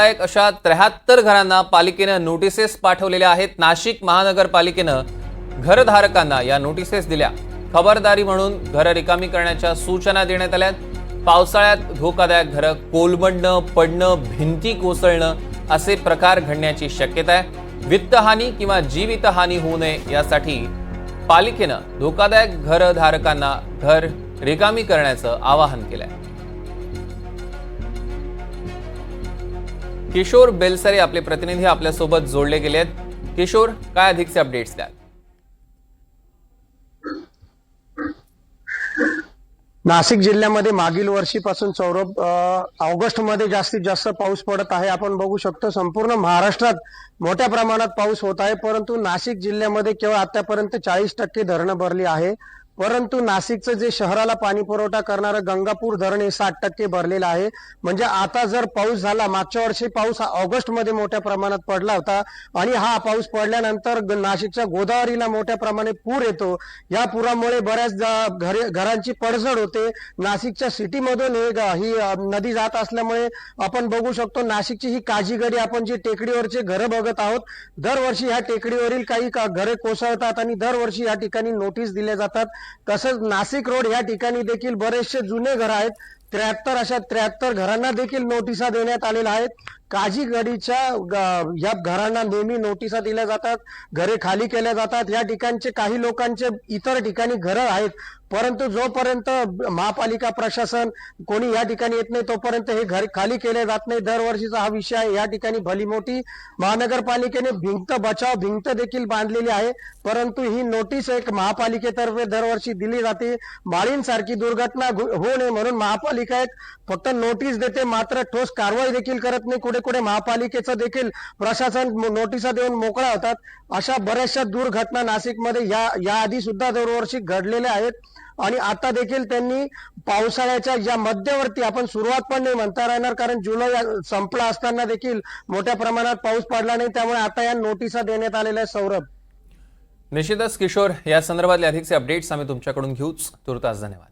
अशा 73 घरांना पालिकेनं नोटिसेस पाठवलेल्या आहेत। नाशिक महानगरपालिकेनं घरधारकांना या नोटिसेस दिल्या। खबरदारी म्हणून घर रिकामी करण्याच्या सूचना देण्यात आल्या। पावसाळ्यात धोकादायक घरं कोलमडणं, पडणं, भिंती कोसळणं असे प्रकार घडण्याची शक्यता आहे। वित्तहानी किंवा जीवितहानी होऊ नये यासाठी पालिकेनं धोकादायक घरधारकांना घर रिकामी करण्याचं आवाहन केलंय। किशोर बेलसरे आपले प्रतिनिधी आपल्या सोबत जोडले गेले आहेत। किशोर, काय अधिकचे अपडेट्स द्याल? नाशिक जिल्ह्यामध्ये मागील वर्षीपासून सौरभ ऑगस्टमध्ये जास्तीत जास्त पाऊस पडत आहे। आपण बघू शकतो संपूर्ण महाराष्ट्रात मोठ्या प्रमाणात पाऊस होत आहे, परंतु नाशिक जिल्ह्यामध्ये केवळ आतापर्यंत 40% धरणं भरली आहे। परंतु नाशिकचं जे शहराला पाणी पुरवठा करणारं गंगापूर धरण हे 60% भरलेलं आहे। म्हणजे आता जर पाऊस झाला, मागच्या वर्षी पाऊस ऑगस्ट मध्ये मोठ्या प्रमाणात पडला होता आणि हा पाऊस पडल्यानंतर नाशिकच्या गोदावरीला मोठ्या प्रमाणे पूर येतो। या पुरामुळे बऱ्याच घरांची पडझड होते। नाशिकच्या सिटीमधून ही नदी जात असल्यामुळे आपण बघू शकतो नाशिकची ही काजीगडी आपण जी टेकडीवरचे घरं बघत आहोत, दरवर्षी ह्या टेकडीवरील काही घरे कोसळतात आणि दरवर्षी या ठिकाणी नोटीस दिल्या जातात। तसंच नाशिक रोड या ठिकाणी देखील बरेचसे जुने घर आहेत। 73 घरांना देखील नोटिसा देण्यात आलेल्या आहेत। काजीगडीच्या या घरांना नेहमी नोटिसा दिल्या जातात, घरे खाली केल्या जातात। या ठिकाणचे काही लोकांचे इतर ठिकाणी घरं आहेत, परंतु जोपर्यंत महापालिका प्रशासन कोणी या ठिकाणी येत नाही तोपर्यंत हे घर खाली केले जात नाही। दरवर्षीचा हा विषय आहे। या ठिकाणी भली मोठी महानगरपालिकेने भिंत बचाव भिंत देखील बांधलेली आहे, परंतु ही नोटीस एक महापालिकेतर्फे दरवर्षी दिली जाते। माळींसारखी दुर्घटना होऊ नये म्हणून महापालिका एक फक्त नोटीस देते, मात्र ठोस कारवाई देखील करत नाही। कुठे कुठे महापालिकेचं देखील प्रशासन नोटिसा देऊन मोकळा होतात। अशा बऱ्याचशा दुर्घटना नाशिकमध्ये या आधी सुद्धा दरवर्षी घडलेल्या आहेत आणि आता देखील त्यांनी पावसाळ्याच्या या मध्यवर्ती, आपण सुरुवात पण नाही म्हणता राहणार कारण जुलै संपला असताना देखील मोठ्या प्रमाणात पाऊस पडला नाही, त्यामुळे आता या नोटिसा देण्यात आलेल्या आहेत। सौरभ, निश्चितच किशोर, या संदर्भातले अधिकचे अपडेट्स आम्ही तुमच्याकडून घेऊच। तुर्तास धन्यवाद।